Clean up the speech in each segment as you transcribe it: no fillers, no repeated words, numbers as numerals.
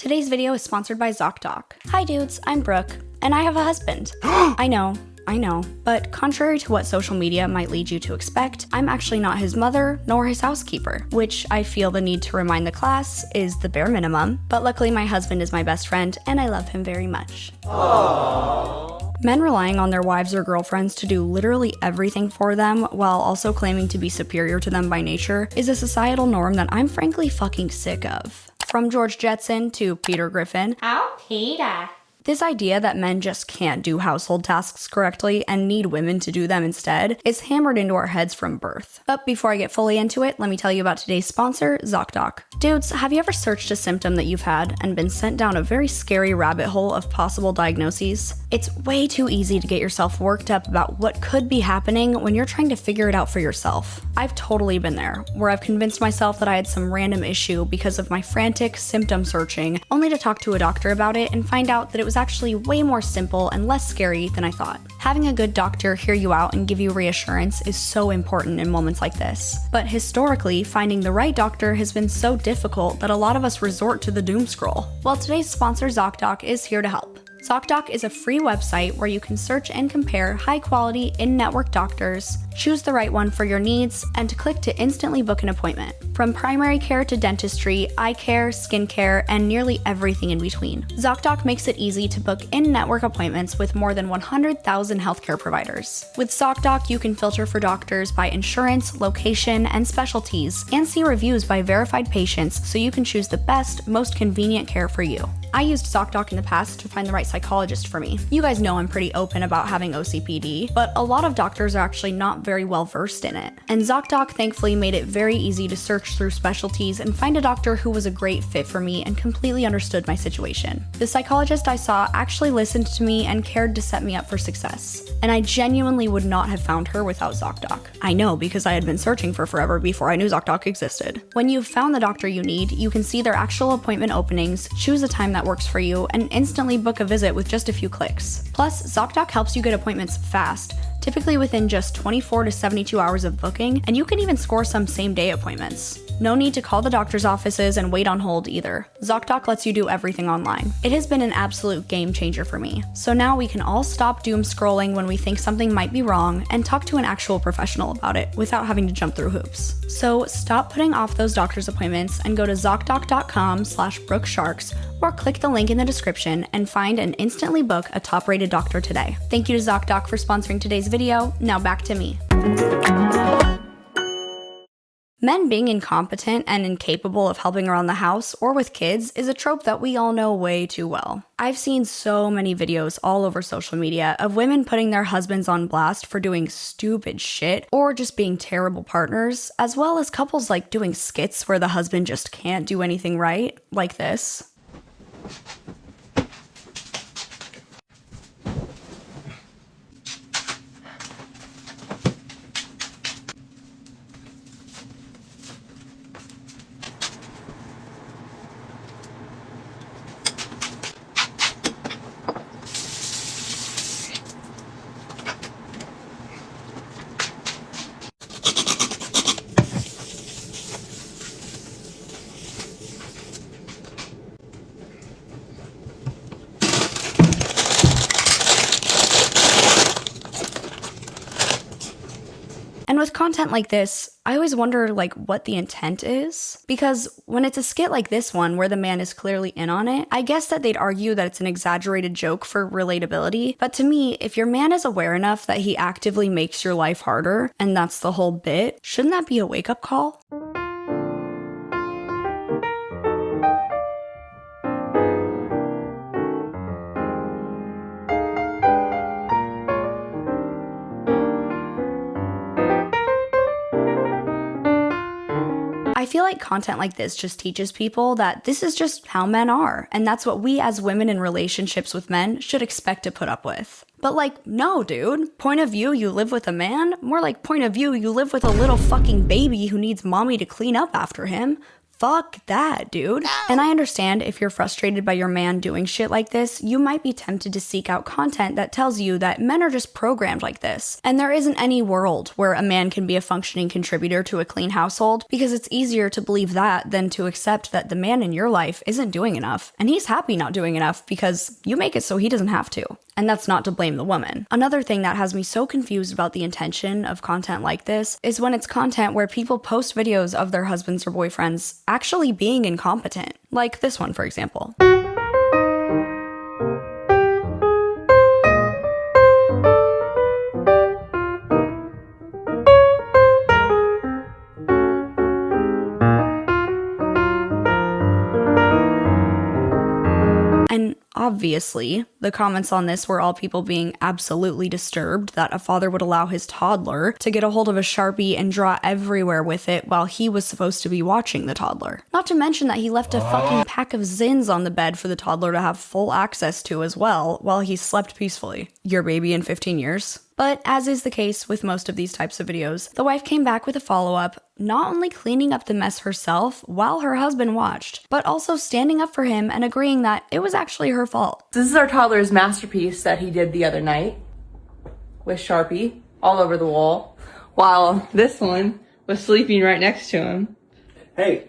Today's video is sponsored by ZocDoc. Hi dudes, I'm Brooke, and I have a husband. I know, but contrary to what social media might lead you to expect, I'm actually not his mother nor his housekeeper, which I feel the need to remind the class is the bare minimum, but luckily my husband is my best friend and I love him very much. Aww. Men relying on their wives or girlfriends to do literally everything for them while also claiming to be superior to them by nature is a societal norm that I'm frankly fucking sick of. From George Jetson to Peter Griffin. Oh, Peter. This idea that men just can't do household tasks correctly and need women to do them instead is hammered into our heads from birth. But before I get fully into it, let me tell you about today's sponsor, ZocDoc. Dudes, have you ever searched a symptom that you've had and been sent down a very scary rabbit hole of possible diagnoses? It's way too easy to get yourself worked up about what could be happening when you're trying to figure it out for yourself. I've totally been there, where I've convinced myself that I had some random issue because of my frantic symptom searching, only to talk to a doctor about it and find out that it was actually way more simple and less scary than I thought. Having a good doctor hear you out and give you reassurance is so important in moments like this. But historically, finding the right doctor has been so difficult that a lot of us resort to the doom scroll. Well, today's sponsor, ZocDoc, is here to help. ZocDoc is a free website where you can search and compare high-quality, in-network doctors, choose the right one for your needs, and click to instantly book an appointment. From primary care to dentistry, eye care, skincare, and nearly everything in between. ZocDoc makes it easy to book in-network appointments with more than 100,000 healthcare providers. With ZocDoc, you can filter for doctors by insurance, location, and specialties, and see reviews by verified patients so you can choose the best, most convenient care for you. I used ZocDoc in the past to find the right psychologist for me. You guys know I'm pretty open about having OCPD, but a lot of doctors are actually not very well versed in it. And ZocDoc thankfully made it very easy to search through specialties and find a doctor who was a great fit for me and completely understood my situation. The psychologist I saw actually listened to me and cared to set me up for success. And I genuinely would not have found her without ZocDoc. I know, because I had been searching for forever before I knew ZocDoc existed. When you've found the doctor you need, you can see their actual appointment openings, choose a time that works for you, and instantly book a visit with just a few clicks. Plus, ZocDoc helps you get appointments fast, typically within just 24 to 72 hours of booking, and you can even score some same-day appointments. No need to call the doctor's offices and wait on hold either. ZocDoc lets you do everything online. It has been an absolute game changer for me. So now we can all stop doom scrolling when we think something might be wrong and talk to an actual professional about it without having to jump through hoops. So stop putting off those doctor's appointments and go to ZocDoc.com/brookesharks or click the link in the description and find and instantly book a top-rated doctor today. Thank you to ZocDoc for sponsoring today's video. Now back to me. Men being incompetent and incapable of helping around the house or with kids is a trope that we all know way too well. I've seen so many videos all over social media of women putting their husbands on blast for doing stupid shit or just being terrible partners, as well as couples like doing skits where the husband just can't do anything right, like this. And with content like this, I always wonder what the intent is. Because when it's a skit like this one where the man is clearly in on it, I guess that they'd argue that it's an exaggerated joke for relatability. But to me, if your man is aware enough that he actively makes your life harder, and that's the whole bit, shouldn't that be a wake-up call? I feel like content like this just teaches people that this is just how men are, and that's what we as women in relationships with men should expect to put up with. But no dude, point of view you live with a man? More like point of view you live with a little fucking baby who needs mommy to clean up after him. Fuck that, dude. And I understand if you're frustrated by your man doing shit like this, you might be tempted to seek out content that tells you that men are just programmed like this. And there isn't any world where a man can be a functioning contributor to a clean household, because it's easier to believe that than to accept that the man in your life isn't doing enough. And he's happy not doing enough because you make it so he doesn't have to. And that's not to blame the woman. Another thing that has me so confused about the intention of content like this is when it's content where people post videos of their husbands or boyfriends actually being incompetent. Like this one, for example. And obviously, the comments on this were all people being absolutely disturbed that a father would allow his toddler to get a hold of a Sharpie and draw everywhere with it while he was supposed to be watching the toddler. Not to mention that he left a fucking pack of Zins on the bed for the toddler to have full access to as well while he slept peacefully. Your baby in 15 years? But as is the case with most of these types of videos, the wife came back with a follow-up, not only cleaning up the mess herself while her husband watched, but also standing up for him and agreeing that it was actually her fault. This is our toddler's masterpiece that he did the other night with Sharpie all over the wall, while this one was sleeping right next to him. Hey,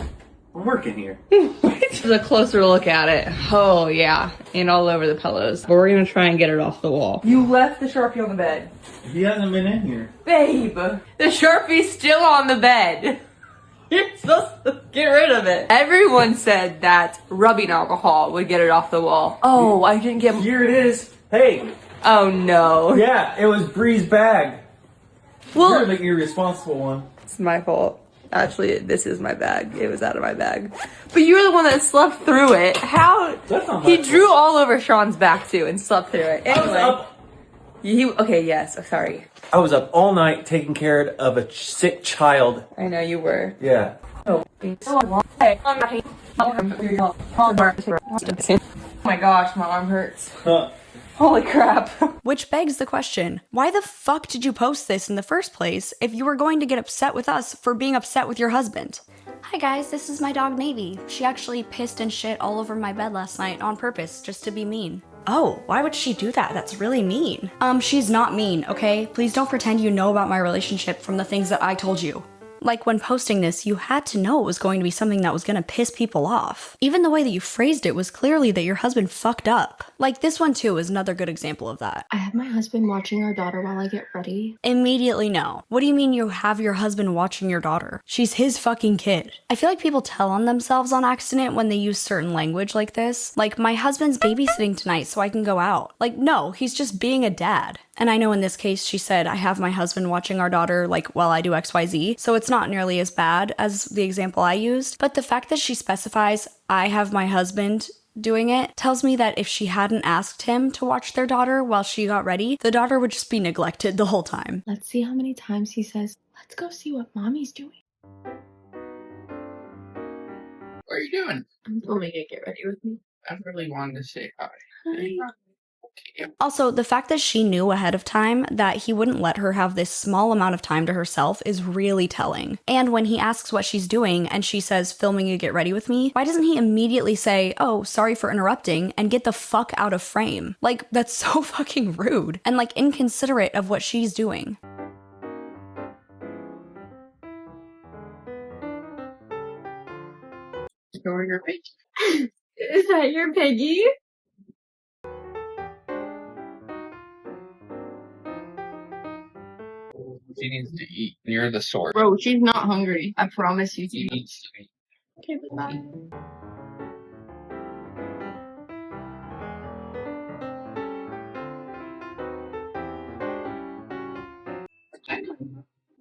I'm working here. This is a closer look at it. Oh yeah, and all over the pillows. But we're gonna try and get it off the wall. You left the Sharpie on the bed. He hasn't been in here. Babe, the Sharpie's still on the bed. You're supposed to get rid of it. Everyone said that rubbing alcohol would get it off the wall. Oh, I didn't get... Here it is. Hey. Oh no. Yeah, it was Bree's bag. Well, You're the irresponsible one. it's my fault. Actually, this is my bag. It was out of my bag. But you were the one that slept through it. How? That's not my He fault. drew all over Sean's back too and slept through it. I was Anyway. up. Okay, yes. Sorry. I was up all night taking care of a sick child. I know you were. Yeah. Oh my gosh, my arm hurts. Huh. Holy crap. Which begs the question, why the fuck did you post this in the first place if you were going to get upset with us for being upset with your husband? Hi guys, this is my dog Navy. She actually pissed and shit all over my bed last night on purpose, just to be mean. Oh, why would she do that? That's really mean. She's not mean, okay? Please don't pretend you know about my relationship from the things that I told you. Like, when posting this, you had to know it was going to be something that was gonna piss people off. Even the way that you phrased it was clearly that your husband fucked up. Like, this one too is another good example of that. I have my husband watching our daughter while I get ready. Immediately no. What do you mean you have your husband watching your daughter? She's his fucking kid. I feel like people tell on themselves on accident when they use certain language like this. Like, my husband's babysitting tonight so I can go out. Like, no, he's just being a dad. And I know in this case she said, I have my husband watching our daughter, like, while I do XYZ, so it's not nearly as bad as the example I used. But the fact that she specifies, I have my husband doing it, tells me that if she hadn't asked him to watch their daughter while she got ready, the daughter would just be neglected the whole time. Let's see how many times he says, let's go see what mommy's doing. What are you doing? I'm filming it, get ready with me. I really wanted to say hi. Hi. Okay. Also, the fact that she knew ahead of time that he wouldn't let her have this small amount of time to herself is really telling. And when he asks what she's doing and she says, filming you get ready with me, why doesn't he immediately say, oh, sorry for interrupting, and get the fuck out of frame? Like, that's so fucking rude and like inconsiderate of what she's doing. Show your page. Is that your piggy? She needs to eat near the source. Bro, she's not hungry. I promise you. She needs to eat. Okay, bye.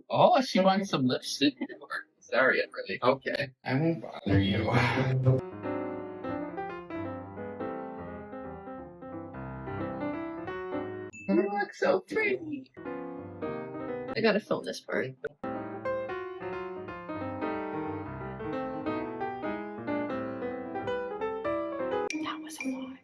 Oh, she wants some lipstick? Sorry, really. Okay, I won't bother you. You look so pretty. I gotta film this part. That was a lot.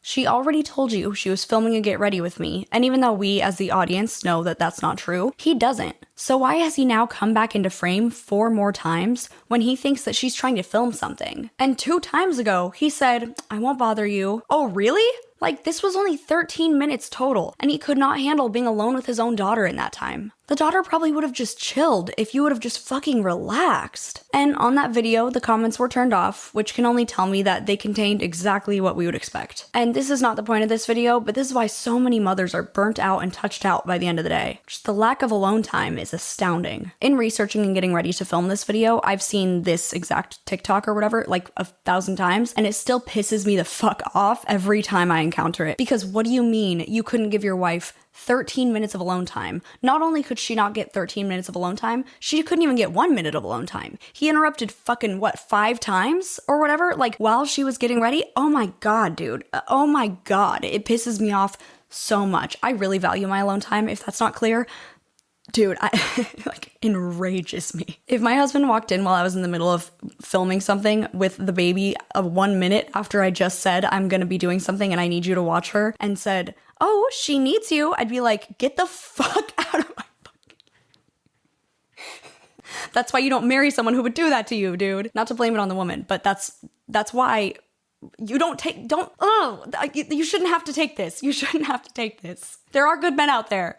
She already told you she was filming a get ready with me, and even though we as the audience know that that's not true, he doesn't. So why has he now come back into frame 4 more times when he thinks that she's trying to film something? And 2 times ago, he said, I won't bother you. Oh, really? Like, this was only 13 minutes total, and he could not handle being alone with his own daughter in that time. The daughter probably would have just chilled if you would have just fucking relaxed. And on that video, the comments were turned off, which can only tell me that they contained exactly what we would expect. And this is not the point of this video, but this is why so many mothers are burnt out and touched out by the end of the day. Just the lack of alone time is astounding. In researching and getting ready to film this video, I've seen this exact TikTok or whatever like 1,000 times, and it still pisses me the fuck off every time I encounter it. Because what do you mean you couldn't give your wife 13 minutes of alone time? Not only could she not get 13 minutes of alone time, she couldn't even get 1 minute of alone time. He interrupted fucking, 5 times or whatever? Like, while she was getting ready? Oh my god, dude. Oh my god. It pisses me off so much. I really value my alone time, if that's not clear. Dude, like, enrages me. If my husband walked in while I was in the middle of filming something with the baby 1 minute after I just said I'm gonna be doing something and I need you to watch her, and said, oh, she needs you, I'd be like, get the fuck out of my fucking... That's why you don't marry someone who would do that to you, dude. Not to blame it on the woman, but that's why you you shouldn't have to take this. You shouldn't have to take this. There are good men out there.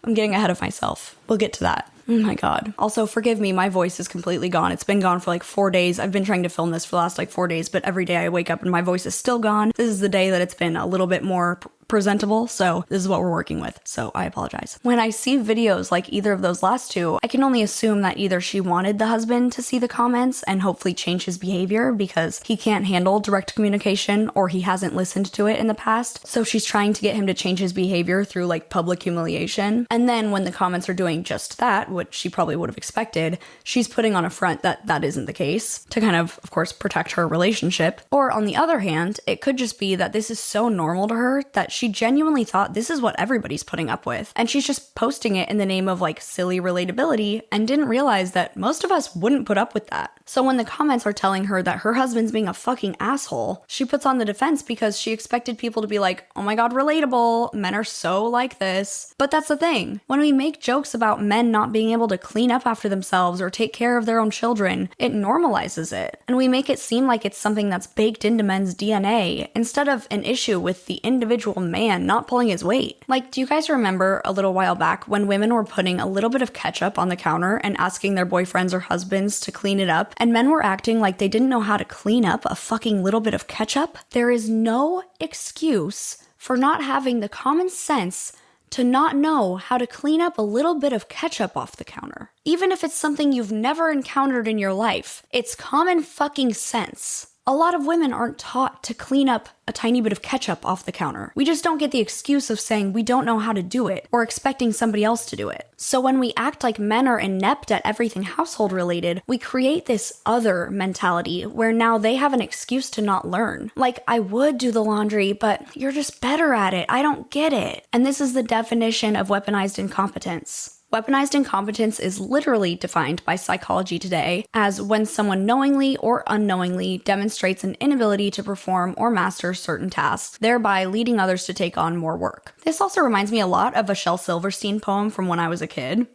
I'm getting ahead of myself. We'll get to that. Oh my god. Also, forgive me, my voice is completely gone. It's been gone for like 4 days. I've been trying to film this for the last like 4 days, but every day I wake up and my voice is still gone. This is the day that it's been a little bit more presentable, so this is what we're working with, so I apologize. When I see videos like either of those last two, I can only assume that either she wanted the husband to see the comments and hopefully change his behavior because he can't handle direct communication or he hasn't listened to it in the past, so she's trying to get him to change his behavior through like public humiliation. And then when the comments are doing just that, which she probably would have expected, she's putting on a front that that isn't the case to kind of course, protect her relationship. Or on the other hand, it could just be that this is so normal to her that she genuinely thought this is what everybody's putting up with. And she's just posting it in the name of like silly relatability and didn't realize that most of us wouldn't put up with that. So when the comments are telling her that her husband's being a fucking asshole, she puts on the defense because she expected people to be like, oh my god, relatable, men are so like this. But that's the thing. When we make jokes about men not being able to clean up after themselves or take care of their own children, it normalizes it. And we make it seem like it's something that's baked into men's DNA instead of an issue with the individual man not pulling his weight. Like, do you guys remember a little while back when women were putting a little bit of ketchup on the counter and asking their boyfriends or husbands to clean it up, and men were acting like they didn't know how to clean up a fucking little bit of ketchup? There is no excuse for not having the common sense to not know how to clean up a little bit of ketchup off the counter. Even if it's something you've never encountered in your life, it's common fucking sense. A lot of women aren't taught to clean up a tiny bit of ketchup off the counter. We just don't get the excuse of saying we don't know how to do it or expecting somebody else to do it. So when we act like men are inept at everything household related, we create this other mentality where now they have an excuse to not learn. Like, I would do the laundry, but you're just better at it. I don't get it. And this is the definition of weaponized incompetence. Weaponized incompetence is literally defined by Psychology Today as when someone knowingly or unknowingly demonstrates an inability to perform or master certain tasks, thereby leading others to take on more work. This also reminds me a lot of a Shel Silverstein poem from when I was a kid.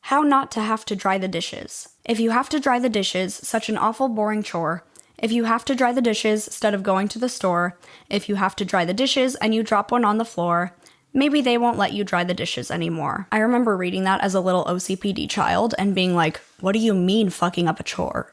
How not to have to dry the dishes. If you have to dry the dishes, such an awful boring chore. If you have to dry the dishes instead of going to the store. If you have to dry the dishes and you drop one on the floor. Maybe they won't let you dry the dishes anymore. I remember reading that as a little OCPD child and being like, what do you mean fucking up a chore?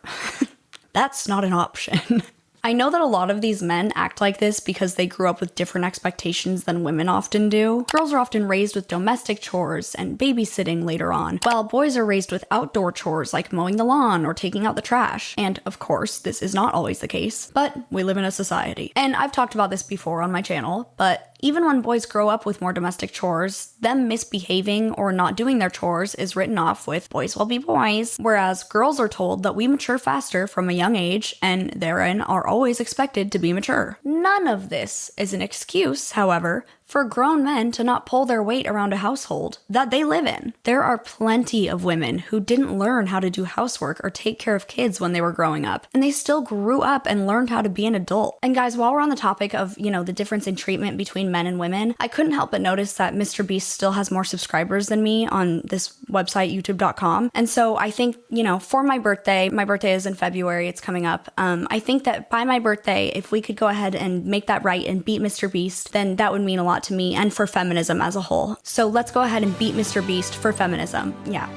That's not an option. I know that a lot of these men act like this because they grew up with different expectations than women often do. Girls are often raised with domestic chores and babysitting later on, while boys are raised with outdoor chores like mowing the lawn or taking out the trash. And of course, this is not always the case, but we live in a society. And I've talked about this before on my channel, but even when boys grow up with more domestic chores, them misbehaving or not doing their chores is written off with boys will be boys, whereas girls are told that we mature faster from a young age and therein are always expected to be mature. None of this is an excuse, however, for grown men to not pull their weight around a household that they live in. There are plenty of women who didn't learn how to do housework or take care of kids when they were growing up, and they still grew up and learned how to be an adult. And guys, while we're on the topic of, the difference in treatment between men and women, I couldn't help but notice that Mr. Beast still has more subscribers than me on this website, youtube.com. And so I think, for my birthday is in February, it's coming up. I think that by my birthday, if we could go ahead and make that right and beat Mr. Beast, then that would mean a lot to me and for feminism as a whole. So let's go ahead and beat Mr. Beast for feminism. Yeah.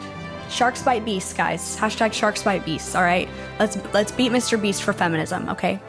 Sharks bite beasts, guys. Hashtag sharks bite beasts, all right? Let's beat Mr. Beast for feminism, okay?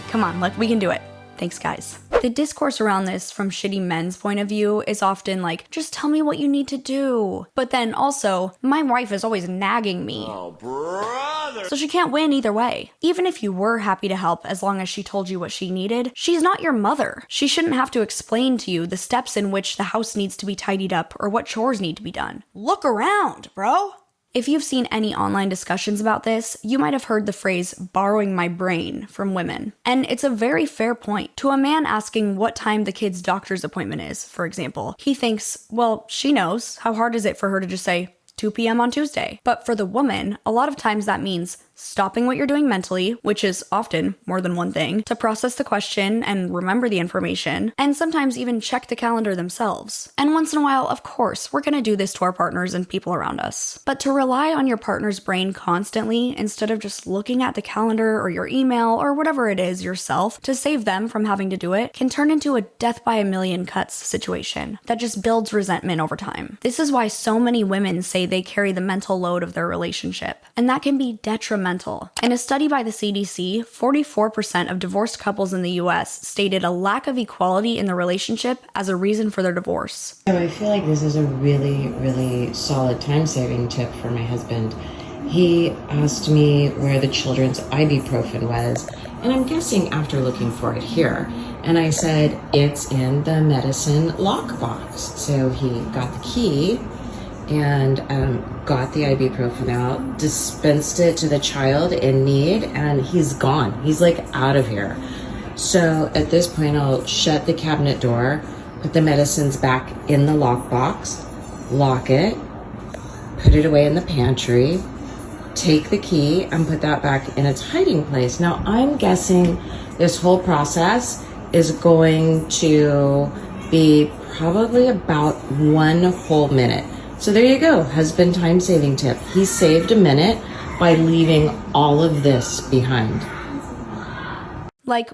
Come on, we can do it. Thanks, guys. The discourse around this from shitty men's point of view is often like, just tell me what you need to do. But then also, my wife is always nagging me. Oh, brother. So she can't win either way. Even if you were happy to help as long as she told you what she needed, she's not your mother. She shouldn't have to explain to you the steps in which the house needs to be tidied up or what chores need to be done. Look around, bro. If you've seen any online discussions about this, you might have heard the phrase borrowing my brain from women. And it's a very fair point. To a man asking what time the kid's doctor's appointment is, for example, he thinks, well, she knows. How hard is it for her to just say 2 p.m. on Tuesday? But for the woman, a lot of times that means stopping what you're doing mentally, which is often more than one thing, to process the question and remember the information, and sometimes even check the calendar themselves. And once in a while, of course, we're gonna do this to our partners and people around us. But to rely on your partner's brain constantly, instead of just looking at the calendar or your email or whatever it is yourself to save them from having to do it, can turn into a death by a million cuts situation that just builds resentment over time. This is why so many women say they carry the mental load of their relationship, and that can be detrimental. In a study by the CDC, 44% of divorced couples in the US stated a lack of equality in the relationship as a reason for their divorce. So I feel like this is a really, really solid time-saving tip for my husband. He asked me where the children's ibuprofen was, and I'm guessing after looking for it here. And I said, it's in the medicine lockbox. So he got the key and got the ibuprofen out, dispensed it to the child in need, and he's gone. He's out of here. So at this point, I'll shut the cabinet door, put the medicines back in the lockbox, lock it, put it away in the pantry, take the key and put that back in its hiding place. Now, I'm guessing this whole process is going to be probably about 1 whole minute. So there you go, husband time-saving tip. He saved a minute by leaving all of this behind.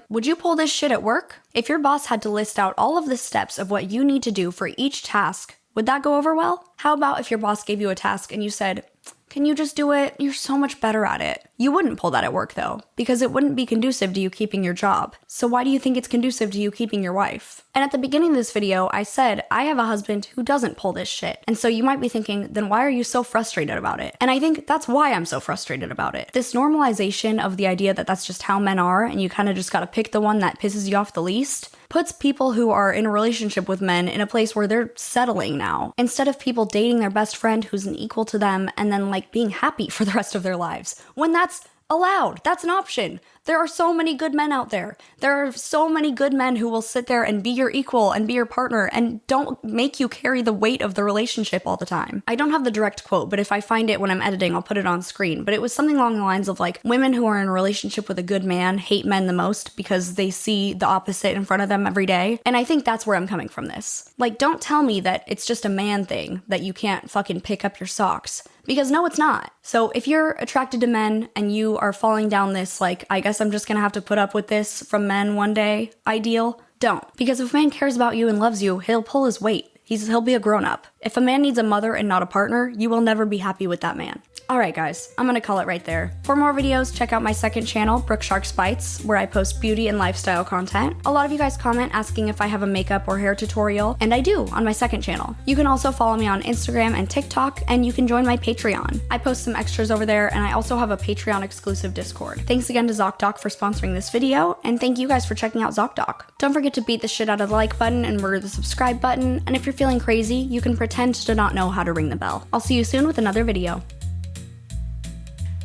Would you pull this shit at work? If your boss had to list out all of the steps of what you need to do for each task, would that go over well? How about if your boss gave you a task and you said, can you just do it? You're so much better at it. You wouldn't pull that at work though, because it wouldn't be conducive to you keeping your job. So why do you think it's conducive to you keeping your wife? And at the beginning of this video, I said, I have a husband who doesn't pull this shit. And so you might be thinking, then why are you so frustrated about it? And I think that's why I'm so frustrated about it. This normalization of the idea that that's just how men are, and you kind of just gotta pick the one that pisses you off the least, puts people who are in a relationship with men in a place where they're settling now, instead of people dating their best friend who's an equal to them and then being happy for the rest of their lives. When that's allowed, that's an option. There are so many good men out there. There are so many good men who will sit there and be your equal and be your partner and don't make you carry the weight of the relationship all the time. I don't have the direct quote, but if I find it when I'm editing, I'll put it on screen. But it was something along the lines of women who are in a relationship with a good man hate men the most because they see the opposite in front of them every day. And I think that's where I'm coming from this. Don't tell me that it's just a man thing, that you can't fucking pick up your socks. Because no, it's not. So if you're attracted to men and you are falling down this, I guess I'm just gonna have to put up with this from men one day ideal, don't. Because if a man cares about you and loves you, he'll pull his weight. He'll be a grown-up. If a man needs a mother and not a partner, you will never be happy with that man. Alright guys, I'm gonna call it right there. For more videos, check out my second channel, Brookesharks Bites, where I post beauty and lifestyle content. A lot of you guys comment asking if I have a makeup or hair tutorial, and I do on my second channel. You can also follow me on Instagram and TikTok, and you can join my Patreon. I post some extras over there, and I also have a Patreon exclusive Discord. Thanks again to ZocDoc for sponsoring this video, and thank you guys for checking out ZocDoc. Don't forget to beat the shit out of the like button and murder the subscribe button, and if you're feeling crazy, you can pretend to not know how to ring the bell. I'll see you soon with another video.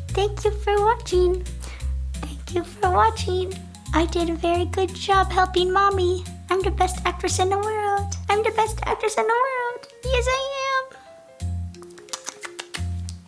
Thank you for watching. Thank you for watching. I did a very good job helping Mommy. I'm the best actress actress in the world. I'm the best actress in the world. Yes, I am.